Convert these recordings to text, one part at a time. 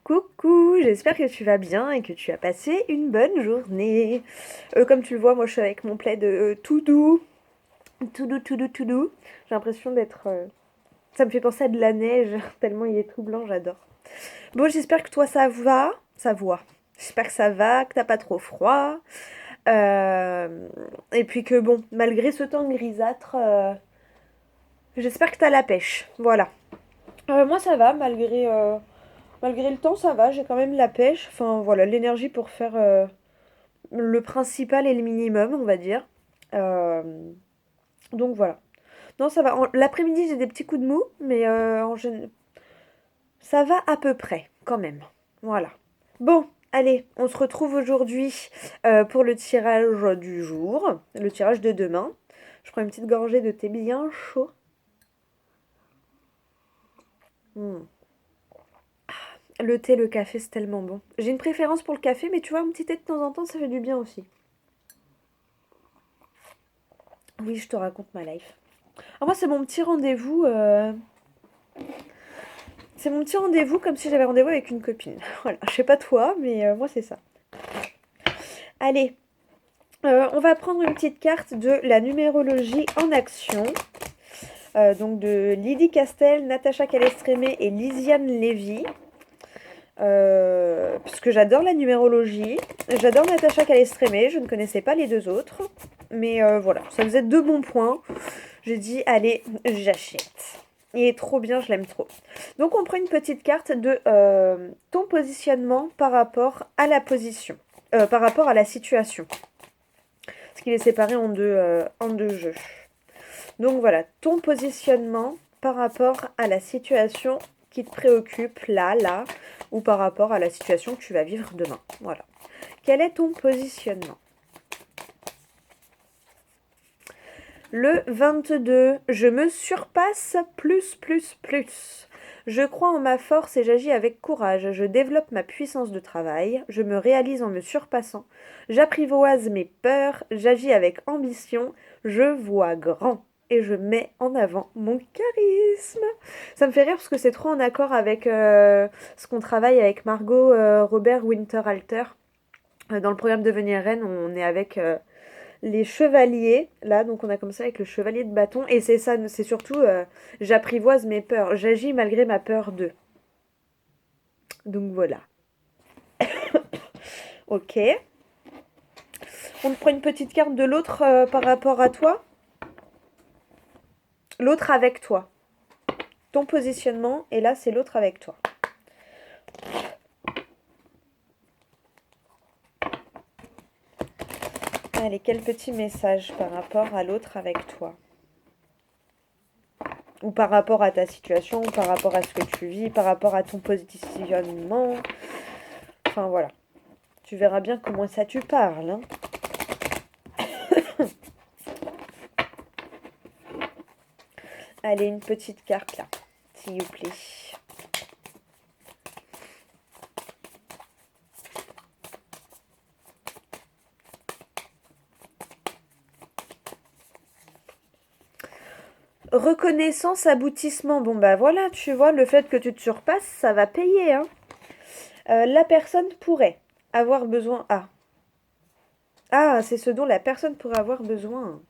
Coucou, j'espère que tu vas bien et que tu as passé une bonne journée. Comme tu le vois, moi je suis avec mon plaid tout doux, tout doux, tout doux, tout doux. J'ai l'impression d'être... Ça me fait penser à de la neige, tellement il est tout blanc, j'adore. Bon, j'espère que toi ça va, ça va. J'espère que ça va, que t'as pas trop froid. Et puis que bon, malgré ce temps grisâtre, j'espère que t'as la pêche. Voilà. Moi ça va, malgré le temps, ça va, j'ai quand même la pêche. Enfin voilà, l'énergie pour faire le principal et le minimum, on va dire. Euh, donc voilà. Non, ça va. L'après-midi, j'ai des petits coups de mou, mais ça va à peu près, quand même. Voilà. Bon, allez, on se retrouve aujourd'hui pour le tirage du jour, le tirage de demain. Je prends une petite gorgée de thé bien chaud. Hmm. Le thé, le café, c'est tellement bon. J'ai une préférence pour le café, mais tu vois, un petit thé de temps en temps, ça fait du bien aussi. Oui, je te raconte ma life. Alors moi, c'est mon petit rendez-vous. C'est mon petit rendez-vous comme si j'avais rendez-vous avec une copine. Voilà, je sais pas toi, mais moi, c'est ça. Allez, on va prendre une petite carte de la numérologie en action. Donc de Lydie Castel, Natacha Calestrémé et Lisiane Lévy. Puisque j'adore la numérologie. J'adore Natacha Calestrémé, je ne connaissais pas les deux autres. Mais voilà, ça faisait deux bons points. J'ai dit, allez, j'achète. Il est trop bien, je l'aime trop. Donc on prend une petite carte de ton positionnement par rapport à la position. Par rapport à la situation. Parce qu'il est séparé en deux jeux. Donc voilà, ton positionnement par rapport à la situation qui te préoccupe là, ou par rapport à la situation que tu vas vivre demain. Voilà. Quel est ton positionnement? Le 22, je me surpasse plus. Je crois en ma force et j'agis avec courage. Je développe ma puissance de travail. Je me réalise en me surpassant. J'apprivoise mes peurs. J'agis avec ambition. Je vois grand. Et je mets en avant mon charisme. Ça me fait rire parce que c'est trop en accord avec ce qu'on travaille avec Margot Robert Winterhalter. Dans le programme Devenir Reine, on est avec les chevaliers, là, donc on a commencé avec le chevalier de bâton, et c'est ça, c'est surtout j'apprivoise mes peurs, j'agis malgré ma peur d'eux. Donc voilà. Ok. On te prend une petite carte de l'autre par rapport à toi. L'autre avec toi. Ton positionnement, et là c'est l'autre avec toi. Allez, quel petit message par rapport à l'autre avec toi? Ou par rapport à ta situation, ou par rapport à ce que tu vis, par rapport à ton positionnement. Enfin voilà. Tu verras bien comment ça tu parles. Hein. Allez, une petite carte là, s'il vous plaît. Reconnaissance, aboutissement. Bon bah voilà, tu vois, le fait que tu te surpasses, ça va payer. Hein. La personne pourrait avoir besoin... c'est ce dont la personne pourrait avoir besoin.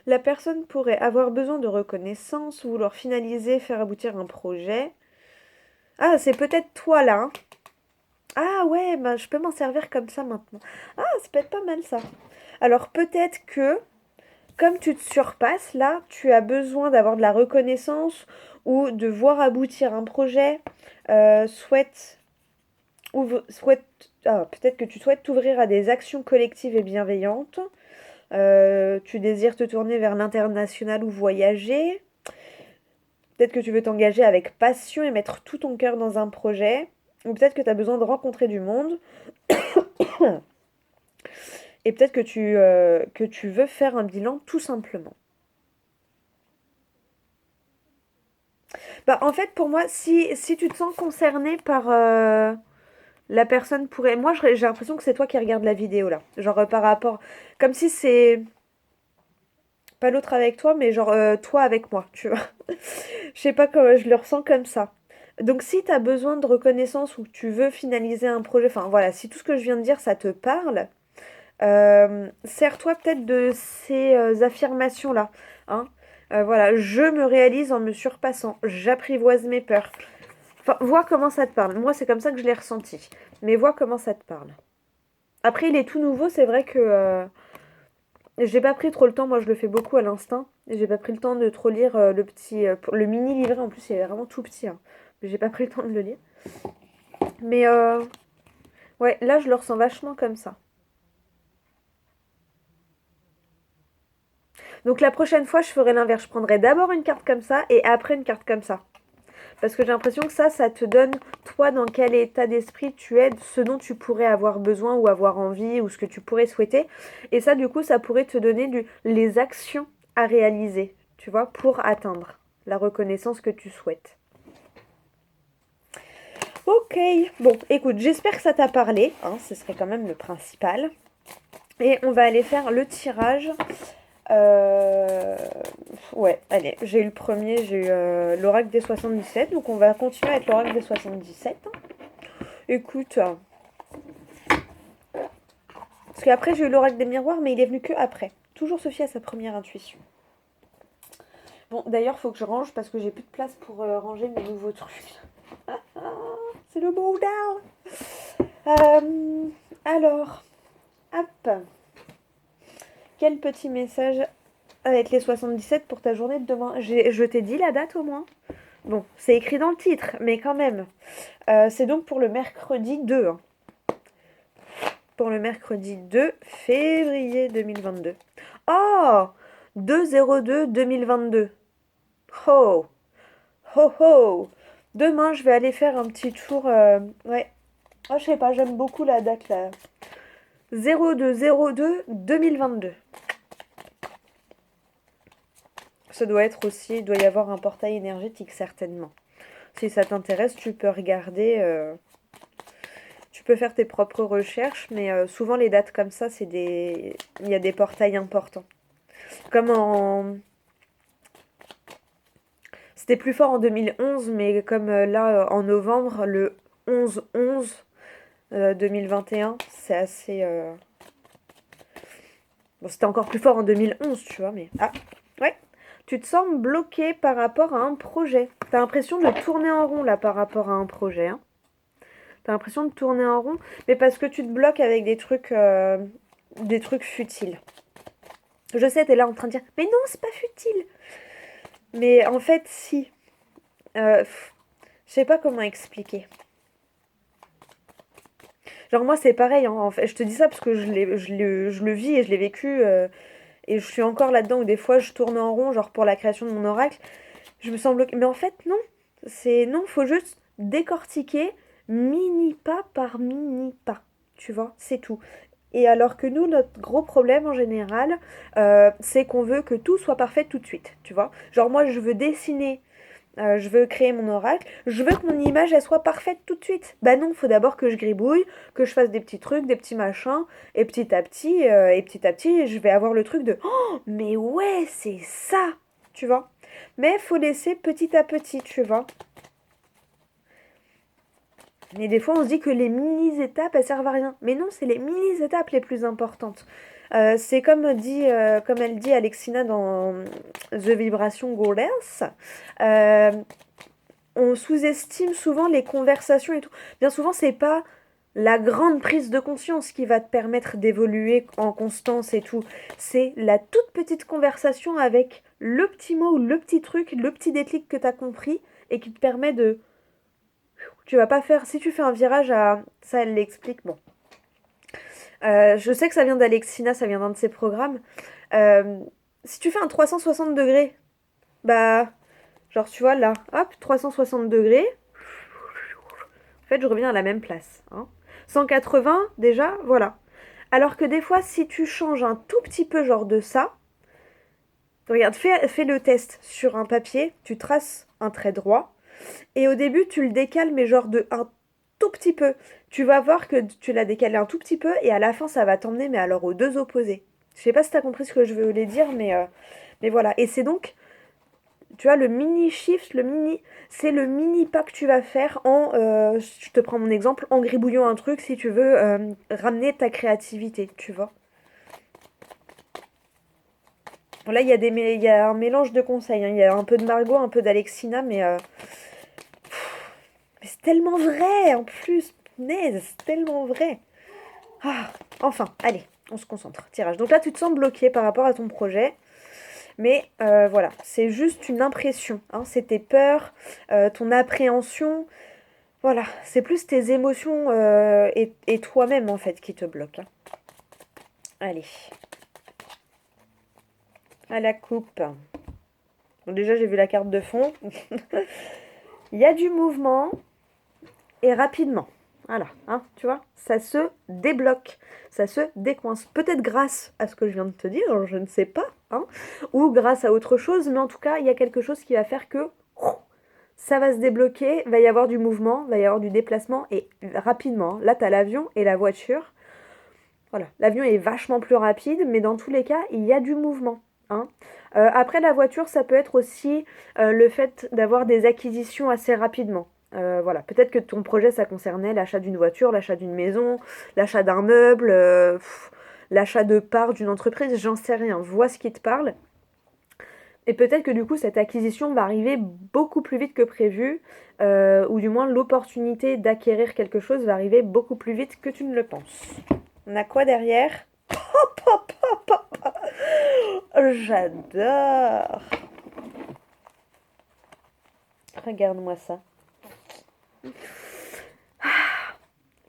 La personne pourrait avoir besoin de reconnaissance, vouloir finaliser, faire aboutir un projet. Ah, c'est peut-être toi là. Hein. Ah ouais, bah, je peux m'en servir comme ça maintenant. Ah, ça peut être pas mal ça. Alors peut-être que comme tu te surpasses, là, tu as besoin d'avoir de la reconnaissance ou de voir aboutir un projet. Souhaite, peut-être que tu souhaites t'ouvrir à des actions collectives et bienveillantes. Tu désires te tourner vers l'international ou voyager. Peut-être que tu veux t'engager avec passion et mettre tout ton cœur dans un projet. Ou peut-être que tu as besoin de rencontrer du monde. Et peut-être que tu veux faire un bilan tout simplement. Bah, en fait, pour moi, si tu te sens concerné par la personne pourrait... Moi, j'ai l'impression que c'est toi qui regardes la vidéo, là. Genre, par rapport... Comme si c'est... Pas l'autre avec toi, mais genre, toi avec moi, tu vois. Je sais pas comment... Je le ressens comme ça. Donc si tu as besoin de reconnaissance ou que tu veux finaliser un projet, enfin voilà, si tout ce que je viens de dire, ça te parle, sers-toi peut-être de ces affirmations-là. Hein. Voilà, je me réalise en me surpassant, j'apprivoise mes peurs. Enfin, vois comment ça te parle. Moi, c'est comme ça que je l'ai ressenti. Mais vois comment ça te parle. Après, il est tout nouveau, c'est vrai que j'ai pas pris trop le temps. Moi, je le fais beaucoup à l'instinct. Et j'ai pas pris le temps de trop lire le mini livret. En plus, il est vraiment tout petit. Hein. Mais j'ai pas pris le temps de le lire. Mais ouais, là, je le ressens vachement comme ça. Donc la prochaine fois, je ferai l'inverse. Je prendrai d'abord une carte comme ça et après une carte comme ça. Parce que j'ai l'impression que ça te donne, toi, dans quel état d'esprit tu es, ce dont tu pourrais avoir besoin ou avoir envie ou ce que tu pourrais souhaiter. Et ça, du coup, ça pourrait te donner les actions à réaliser, tu vois, pour atteindre la reconnaissance que tu souhaites. Ok, bon, écoute, j'espère que ça t'a parlé, hein, ce serait quand même le principal. Et on va aller faire le tirage. Euh, Ouais, allez, j'ai eu le premier, j'ai eu l'oracle des 77, donc on va continuer avec l'oracle des 77. Écoute, parce qu'après j'ai eu l'oracle des miroirs, mais il est venu que après. Toujours se fier à sa première intuition. Bon, d'ailleurs, faut que je range parce que j'ai plus de place pour ranger mes nouveaux trucs. C'est le bordel. Alors, hop. Quel petit message avec les 77 pour ta journée de demain. Je t'ai dit la date au moins. Bon, c'est écrit dans le titre, mais quand même. C'est donc pour le mercredi 2. Hein. Pour le mercredi 2 février 2022. Oh 2/02/2022. Oh Ho ho. Demain, je vais aller faire un petit tour. Ouais. Oh, je sais pas, j'aime beaucoup la date là. 02/02/2022. Ça doit être aussi, il doit y avoir un portail énergétique certainement. Si ça t'intéresse, tu peux regarder, tu peux faire tes propres recherches, mais souvent les dates comme ça, il y a des portails importants. Comme en, c'était plus fort en 2011, mais comme là en novembre, le 11/11 2021, c'est assez. Bon, c'était encore plus fort en 2011, tu vois, mais ah, ouais. Tu te sens bloqué par rapport à un projet. T'as l'impression de tourner en rond là par rapport à un projet. Hein. T'as l'impression de tourner en rond, mais parce que tu te bloques avec des trucs futiles. Je sais, t'es là en train de dire, mais non, c'est pas futile. Mais en fait, si. Je sais pas comment expliquer. Genre moi, c'est pareil. Hein, en fait, je te dis ça parce que je le vis et je l'ai vécu. Et je suis encore là-dedans où des fois, je tourne en rond, genre pour la création de mon oracle. Je me sens bloquée. Mais en fait, non. Non, faut juste décortiquer mini pas par mini pas. Tu vois, c'est tout. Et alors que nous, notre gros problème en général, c'est qu'on veut que tout soit parfait tout de suite, tu vois. Genre moi, je veux dessiner, je veux créer mon oracle, je veux que mon image, elle soit parfaite tout de suite. Bah non, faut d'abord que je gribouille, que je fasse des petits trucs, des petits machins, et petit à petit, je vais avoir le truc de «Oh, mais ouais, c'est ça!» Tu vois. Mais faut laisser petit à petit, tu vois. Mais des fois, on se dit que les mini-étapes, elles servent à rien. Mais non, c'est les mini-étapes les plus importantes. C'est comme elle dit Alexina dans The Vibration Goddess. Euh, on sous-estime souvent les conversations et tout. Bien souvent, c'est pas la grande prise de conscience qui va te permettre d'évoluer en constance et tout. C'est la toute petite conversation avec le petit mot ou le petit truc, le petit déclic que tu as compris et qui te permet de tu vas pas faire. Si tu fais un virage à. Ça, elle l'explique. Bon. Je sais que ça vient d'Alexina, ça vient d'un de ses programmes. Euh, Si tu fais un 360 degrés, bah. Genre, tu vois, là, hop, 360 degrés. En fait, je reviens à la même place. Hein. 180, déjà, voilà. Alors que des fois, si tu changes un tout petit peu, genre de ça, regarde, fais le test sur un papier, tu traces un trait droit, et au début, tu le décales, mais genre de un tout petit peu. Tu vas voir que tu l'as décalé un tout petit peu et à la fin, ça va t'emmener, mais alors aux deux opposés. Je sais pas si tu as compris ce que je voulais dire, mais voilà. Et c'est donc tu vois, le mini shift, c'est le mini pas que tu vas faire en, je te prends mon exemple, en gribouillant un truc si tu veux ramener ta créativité, tu vois. Là, il y a un mélange de conseils, hein. Il y a un peu de Margot, un peu d'Alexina, mais c'est tellement vrai en plus, punaise, c'est tellement vrai. Ah, enfin, allez, on se concentre. Tirage. Donc là, tu te sens bloqué par rapport à ton projet. Mais voilà, c'est juste une impression. Hein, c'est tes peurs, ton appréhension. Voilà, c'est plus tes émotions et toi-même en fait qui te bloquent. Hein. Allez, à la coupe. Donc déjà, j'ai vu la carte de fond. Il y a du mouvement et rapidement. Voilà, hein, tu vois, ça se débloque, ça se décoince. Peut-être grâce à ce que je viens de te dire, je ne sais pas, hein, ou grâce à autre chose, mais en tout cas, il y a quelque chose qui va faire que ça va se débloquer, va y avoir du mouvement, va y avoir du déplacement, et rapidement. Là, tu as l'avion et la voiture. Voilà, l'avion est vachement plus rapide, mais dans tous les cas, il y a du mouvement. Hein. Après, la voiture, ça peut être aussi le fait d'avoir des acquisitions assez rapidement. Voilà, peut-être que ton projet, ça concernait l'achat d'une voiture, l'achat d'une maison, l'achat d'un meuble, l'achat de parts d'une entreprise, j'en sais rien. Vois ce qui te parle. Et peut-être que du coup, cette acquisition va arriver beaucoup plus vite que prévu, ou du moins l'opportunité d'acquérir quelque chose va arriver beaucoup plus vite que tu ne le penses. On a quoi derrière? Hop, hop, hop, hop. J'adore. Regarde-moi ça.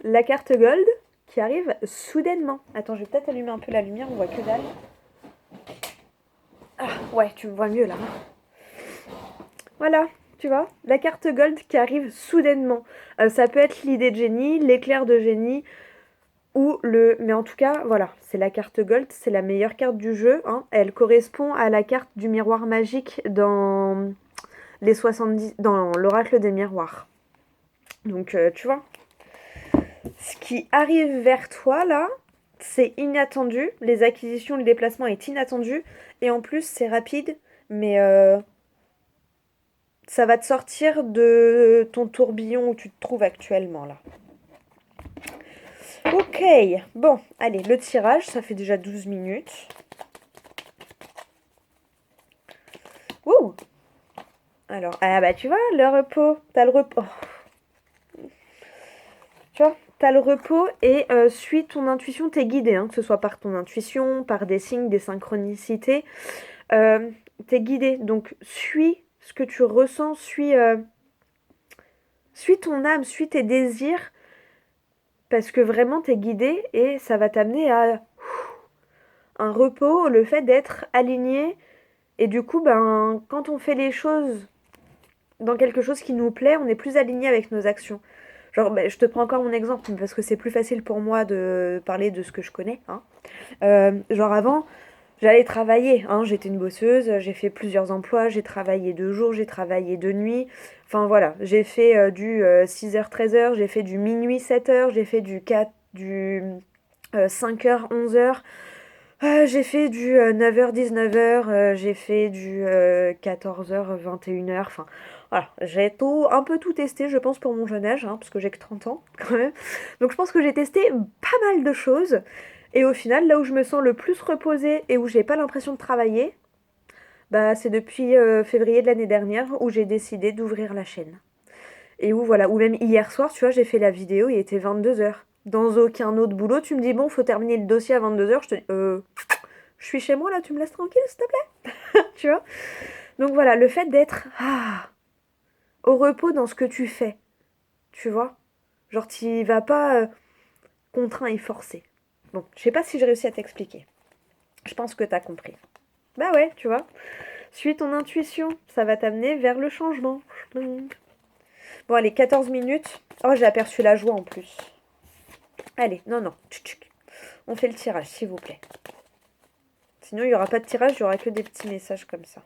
La carte gold qui arrive soudainement. Attends, je vais peut-être allumer un peu la lumière, on voit que dalle. Ah, ouais, tu me vois mieux là. Voilà, tu vois, la carte gold qui arrive soudainement. Ça peut être l'idée de génie, l'éclair de génie, ou le... Mais en tout cas, voilà, c'est la carte gold, c'est la meilleure carte du jeu. Hein. Elle correspond à la carte du miroir magique dans les 70... dans l'oracle des miroirs. Donc, tu vois, ce qui arrive vers toi, là, c'est inattendu. Les acquisitions, le déplacement est inattendu. Et en plus, c'est rapide, mais ça va te sortir de ton tourbillon où tu te trouves actuellement, là. Ok, bon, allez, le tirage, ça fait déjà 12 minutes. Ouh. Alors, ah bah tu vois, le repos, t'as le repos. Tu vois, t'as le repos et suis ton intuition, t'es guidé, hein, que ce soit par ton intuition, par des signes, des synchronicités. T'es guidé, donc suis ce que tu ressens, suis ton âme, suis tes désirs, parce que vraiment t'es guidé et ça va t'amener à un repos, le fait d'être aligné. Et du coup, ben, quand on fait les choses dans quelque chose qui nous plaît, on est plus aligné avec nos actions. Genre, ben, je te prends encore mon exemple, parce que c'est plus facile pour moi de parler de ce que je connais. Hein. Genre avant, j'allais travailler, hein, j'étais une bosseuse, j'ai fait plusieurs emplois, j'ai travaillé de jour, j'ai travaillé de nuit. Enfin voilà, j'ai fait du 6h-13h, j'ai fait du minuit 7h, j'ai fait du 5h 11h. J'ai fait du 9h 19h, j'ai fait du 14h 21h. Enfin voilà, j'ai un peu tout testé, je pense, pour mon jeune âge, hein, parce que j'ai que 30 ans quand même. Donc je pense que j'ai testé pas mal de choses. Et au final, là où je me sens le plus reposée et où j'ai pas l'impression de travailler, bah, c'est depuis février de l'année dernière où j'ai décidé d'ouvrir la chaîne. Et où voilà, ou même hier soir, tu vois, j'ai fait la vidéo, il était 22h. Dans aucun autre boulot, tu me dis, bon, faut terminer le dossier à 22h, je te dis, je suis chez moi là, tu me laisses tranquille, s'il te plaît. Tu vois. Donc voilà, le fait d'être au repos dans ce que tu fais, tu vois. Genre, tu vas pas contraint et forcé. Bon, je sais pas si j'ai réussi à t'expliquer. Je pense que t'as compris. Bah ouais, tu vois. Suis ton intuition, ça va t'amener vers le changement. Bon, allez, 14 minutes. Oh, j'ai aperçu la joie en plus. Allez, non, non. On fait le tirage, s'il vous plaît. Sinon, il n'y aura pas de tirage, il n'y aura que des petits messages comme ça.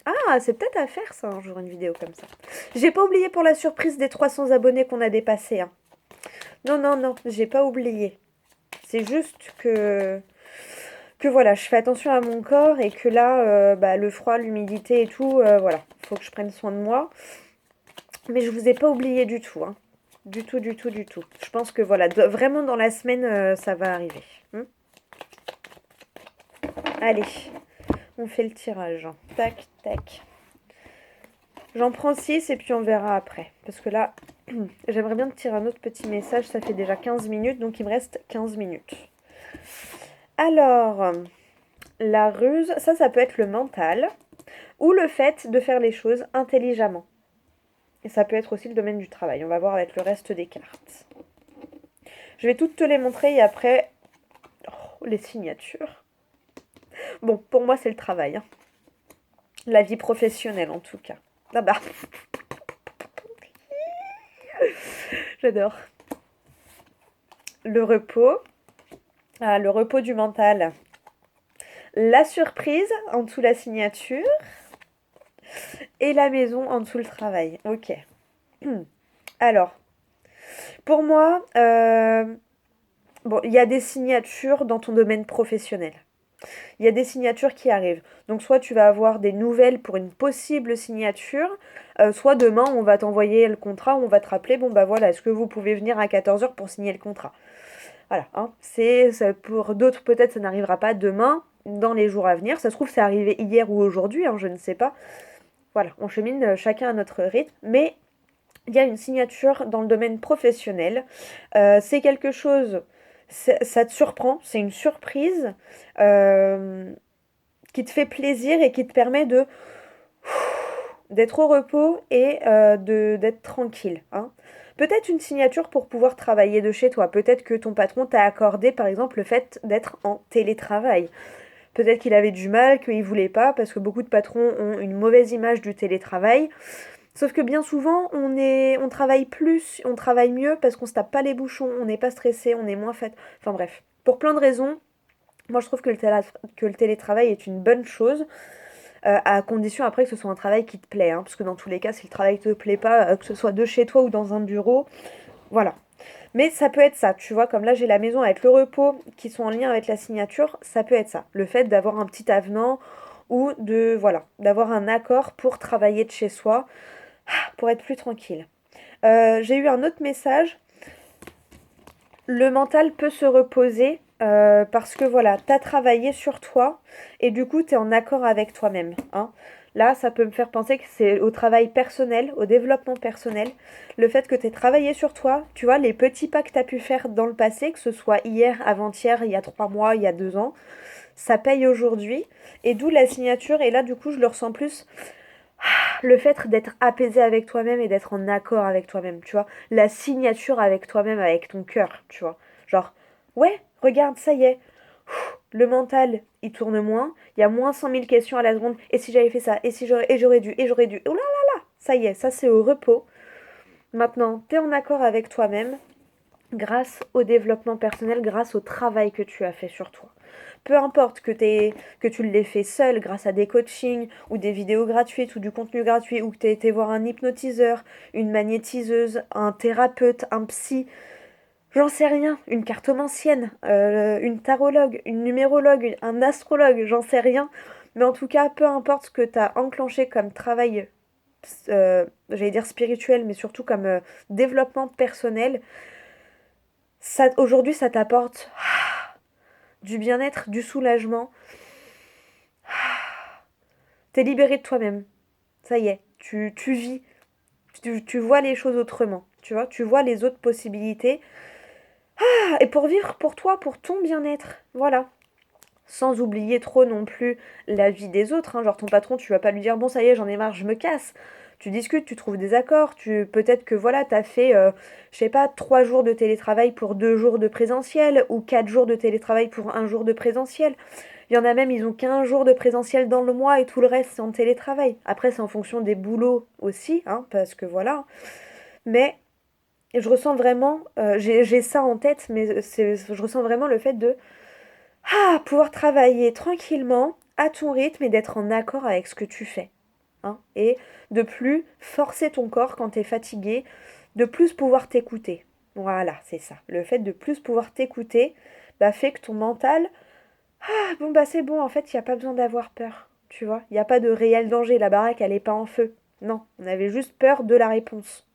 Ah, c'est peut-être à faire ça un jour, une vidéo comme ça. J'ai pas oublié pour la surprise des 300 abonnés qu'on a dépassé. Hein. Non, non, non, j'ai pas oublié. C'est juste que voilà, je fais attention à mon corps et que là, le froid, l'humidité et tout, voilà, faut que je prenne soin de moi. Mais je vous ai pas oublié du tout, hein. Du tout, du tout, du tout. Je pense que voilà, vraiment dans la semaine, ça va arriver. Allez, on fait le tirage. Tac, tac. J'en prends 6 et puis on verra après. Parce que là, j'aimerais bien te tirer un autre petit message. Ça fait déjà 15 minutes, donc il me reste 15 minutes. Alors, la ruse, ça peut être le mental ou le fait de faire les choses intelligemment. Et ça peut être aussi le domaine du travail. On va voir avec le reste des cartes. Je vais toutes te les montrer et après, les signatures. Bon, pour moi, c'est le travail. Hein. La vie professionnelle, en tout cas. Ah bah. J'adore. Le repos. Ah, le repos du mental. La surprise en dessous la signature. Et la maison en dessous le travail. Ok. Alors, pour moi, bon, il y a des signatures dans ton domaine professionnel. Il y a des signatures qui arrivent. Donc soit tu vas avoir des nouvelles pour une possible signature, soit demain on va t'envoyer le contrat, on va te rappeler, bon bah voilà, est-ce que vous pouvez venir à 14h pour signer le contrat? Voilà, hein, pour d'autres peut-être ça n'arrivera pas demain, dans les jours à venir. Ça se trouve c'est arrivé hier ou aujourd'hui, hein, je ne sais pas. Voilà, on chemine chacun à notre rythme, mais il y a une signature dans le domaine professionnel. C'est quelque chose, ça te surprend, c'est une surprise qui te fait plaisir et qui te permet d'être au repos et d'être tranquille. Hein. Peut-être une signature pour pouvoir travailler de chez toi. Peut-être que ton patron t'a accordé, par exemple, le fait d'être en télétravail. Peut-être qu'il avait du mal, qu'il voulait pas, parce que beaucoup de patrons ont une mauvaise image du télétravail. Sauf que bien souvent, on travaille plus, on travaille mieux parce qu'on se tape pas les bouchons, on n'est pas stressé, on est moins fait. Enfin bref, pour plein de raisons, moi je trouve que le télétravail est une bonne chose, à condition après que ce soit un travail qui te plaît. Hein, parce que dans tous les cas, si le travail te plaît pas, que ce soit de chez toi ou dans un bureau, voilà. Mais ça peut être ça, tu vois, comme là j'ai la maison avec le repos qui sont en lien avec la signature, ça peut être ça. Le fait d'avoir un petit avenant ou d'avoir un accord pour travailler de chez soi, pour être plus tranquille. J'ai eu un autre message. Le mental peut se reposer parce que voilà, tu as travaillé sur toi et du coup, tu es en accord avec toi-même. Hein. Là, ça peut me faire penser que c'est au travail personnel, au développement personnel. Le fait que tu aies travaillé sur toi, tu vois, les petits pas que tu as pu faire dans le passé, que ce soit hier, avant-hier, il y a 3 mois, il y a 2 ans, ça paye aujourd'hui. Et d'où la signature. Et là, du coup, je le ressens plus le fait d'être apaisé avec toi-même et d'être en accord avec toi-même, tu vois. La signature avec toi-même, avec ton cœur, tu vois. Genre, ouais, regarde, ça y est. Le mental, il tourne moins. Il y a moins 100 000 questions à la seconde. Et si j'avais fait ça? Et si j'aurais dû? Et j'aurais dû? Oh là là là! Ça y est, ça c'est au repos. Maintenant, t'es en accord avec toi-même grâce au développement personnel, grâce au travail que tu as fait sur toi. Peu importe que tu l'aies fait seul grâce à des coachings ou des vidéos gratuites ou du contenu gratuit ou que tu aies été voir un hypnotiseur, une magnétiseuse, un thérapeute, un psy, j'en sais rien, une cartomancienne, une tarologue, une numérologue, un astrologue, j'en sais rien. Mais en tout cas, peu importe ce que tu as enclenché comme travail, j'allais dire spirituel, mais surtout comme développement personnel, aujourd'hui ça t'apporte du bien-être, du soulagement. T'es libéré de toi-même. Ça y est, tu vis. Tu vois les choses autrement. Tu vois, tu vois les autres possibilités. Et pour vivre pour toi, pour ton bien-être. Voilà. Sans oublier trop non plus la vie des autres. Hein. Genre ton patron, tu vas pas lui dire bon ça y est, j'en ai marre, je me casse. Tu discutes, tu trouves des accords. Peut-être que voilà, t'as fait, je sais pas, 3 jours de télétravail pour 2 jours de présentiel ou 4 jours de télétravail pour 1 jour de présentiel. Il y en a même, ils ont qu'1 jour de présentiel dans le mois et tout le reste c'est en télétravail. Après c'est en fonction des boulots aussi, hein, parce que voilà. Mais je ressens vraiment, j'ai ça en tête, mais je ressens vraiment le fait de pouvoir travailler tranquillement, à ton rythme et d'être en accord avec ce que tu fais. Hein, et de plus forcer ton corps quand tu es fatigué, de plus pouvoir t'écouter. Voilà, c'est ça. Le fait de plus pouvoir t'écouter fait que ton mental Ah, bon, bah c'est bon, en fait, il n'y a pas besoin d'avoir peur, tu vois. Il n'y a pas de réel danger, la baraque, elle est pas en feu. Non, on avait juste peur de la réponse.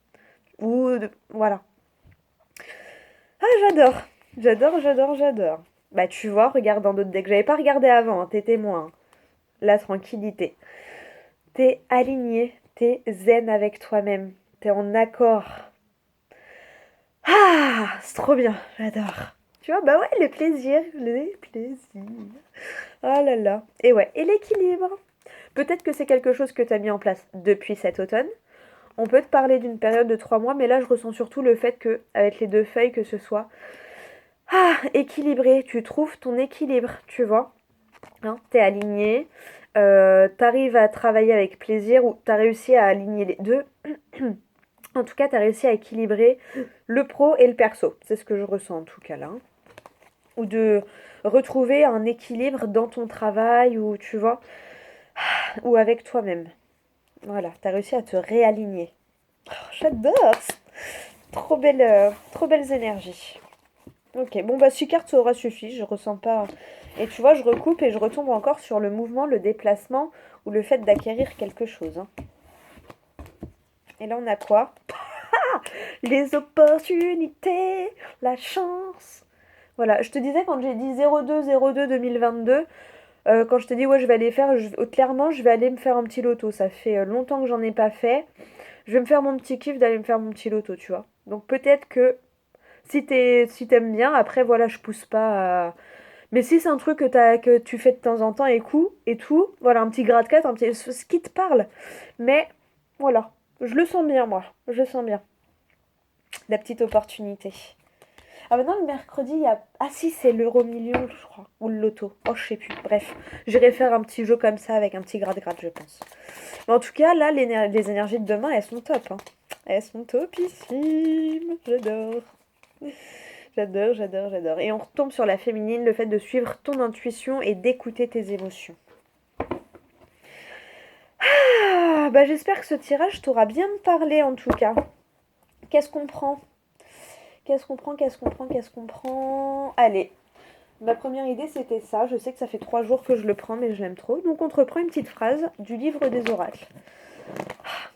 Voilà. Ah, j'adore. J'adore, j'adore, j'adore. Bah, tu vois, regarde dans d'autres decks. J'avais pas regardé avant, hein, t'es témoin. La tranquillité. T'es aligné, t'es zen avec toi-même. T'es en accord. Ah, c'est trop bien, j'adore. Tu vois, bah ouais, le plaisir, le plaisir. Oh là là. Et ouais, et l'équilibre. Peut-être que c'est quelque chose que tu as mis en place depuis cet automne. On peut te parler d'une période de 3 mois, mais là je ressens surtout le fait que, avec les deux feuilles, que ce soit équilibré. Tu trouves ton équilibre, tu vois. Hein, t'es aligné, t'arrives à travailler avec plaisir ou t'as réussi à aligner les deux. En tout cas, t'as réussi à équilibrer le pro et le perso. C'est ce que je ressens en tout cas là, hein. Ou de retrouver un équilibre dans ton travail ou tu vois, ou avec toi-même. Voilà, t'as réussi à te réaligner. Oh, j'adore! Trop belles énergies. Ok, bon bah 6 cartes ça aura suffi, je ressens pas. Et tu vois, je recoupe et je retombe encore sur le mouvement, le déplacement ou le fait d'acquérir quelque chose, hein. Et là on a quoi? Les opportunités, la chance. Voilà, je te disais quand j'ai dit 02 2022, quand je te dis ouais je vais aller faire, clairement je vais aller me faire un petit loto. Ça fait longtemps que j'en ai pas fait. Je vais me faire mon petit kiff d'aller me faire mon petit loto, tu vois. Donc peut-être que si t'aimes bien, après voilà, je pousse pas à... Mais si c'est un truc que tu fais de temps en temps et tout, voilà, un petit gratte-cat, un petit... ce qui te parle. Mais voilà, je le sens bien moi, je le sens bien. La petite opportunité. Ah maintenant le mercredi, il y a... Ah si, c'est l'euro million, je crois. Ou le loto. Oh, je sais plus. Bref, j'irai faire un petit jeu comme ça avec un petit gratte-gratte, je pense. Mais en tout cas, là, les énergies de demain, elles sont top, hein. Elles sont topissimes. J'adore. J'adore, j'adore, j'adore. Et on retombe sur la féminine, le fait de suivre ton intuition et d'écouter tes émotions. Ah, bah j'espère que ce tirage t'aura bien parlé en tout cas. Qu'est-ce qu'on prend? Qu'est-ce qu'on prend? Qu'est-ce qu'on prend? Qu'est-ce qu'on prend? Allez, ma première idée c'était ça. Je sais que ça fait 3 jours que je le prends, mais je l'aime trop. Donc on te reprend une petite phrase du livre des oracles.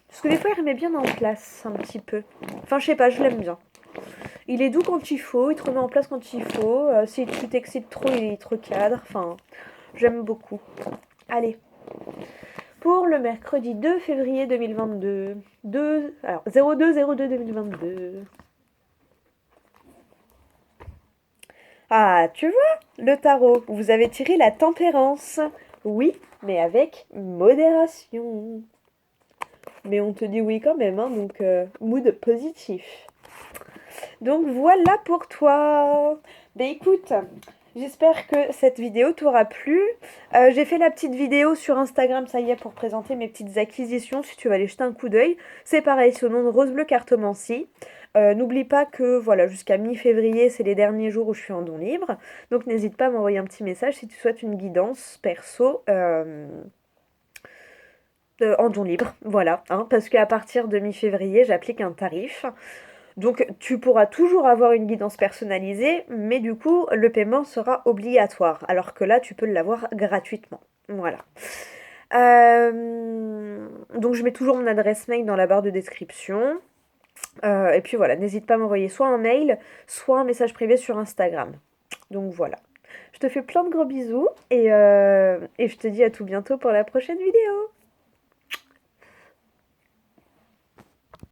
Parce que des fois il remet bien en place un petit peu. Enfin je sais pas, je l'aime bien. Il est doux quand il faut, il te remet en place quand il faut. Si tu t'excites trop, il te recadre. Enfin, j'aime beaucoup. Allez, pour le mercredi 2 février 2022. Alors, 02 2022. Ah, tu vois, le tarot. Vous avez tiré la tempérance. Oui, mais avec modération. Mais on te dit oui quand même, hein, donc mood positif. Donc voilà pour toi. Ben écoute, j'espère que cette vidéo t'aura plu. J'ai fait la petite vidéo sur Instagram, ça y est, pour présenter mes petites acquisitions, si tu vas aller jeter un coup d'œil. C'est pareil, c'est au nom de Rose Bleu Cartomancie. N'oublie pas que voilà, jusqu'à mi-février, c'est les derniers jours où je suis en don libre. Donc n'hésite pas à m'envoyer un petit message si tu souhaites une guidance perso en don libre. Voilà, hein, parce qu'à partir de mi-février, j'applique un tarif. Donc tu pourras toujours avoir une guidance personnalisée, mais du coup le paiement sera obligatoire, alors que là tu peux l'avoir gratuitement. Voilà. Donc je mets toujours mon adresse mail dans la barre de description. Et puis voilà, n'hésite pas à m'envoyer soit un mail, soit un message privé sur Instagram. Donc voilà. Je te fais plein de gros bisous et je te dis à tout bientôt pour la prochaine vidéo.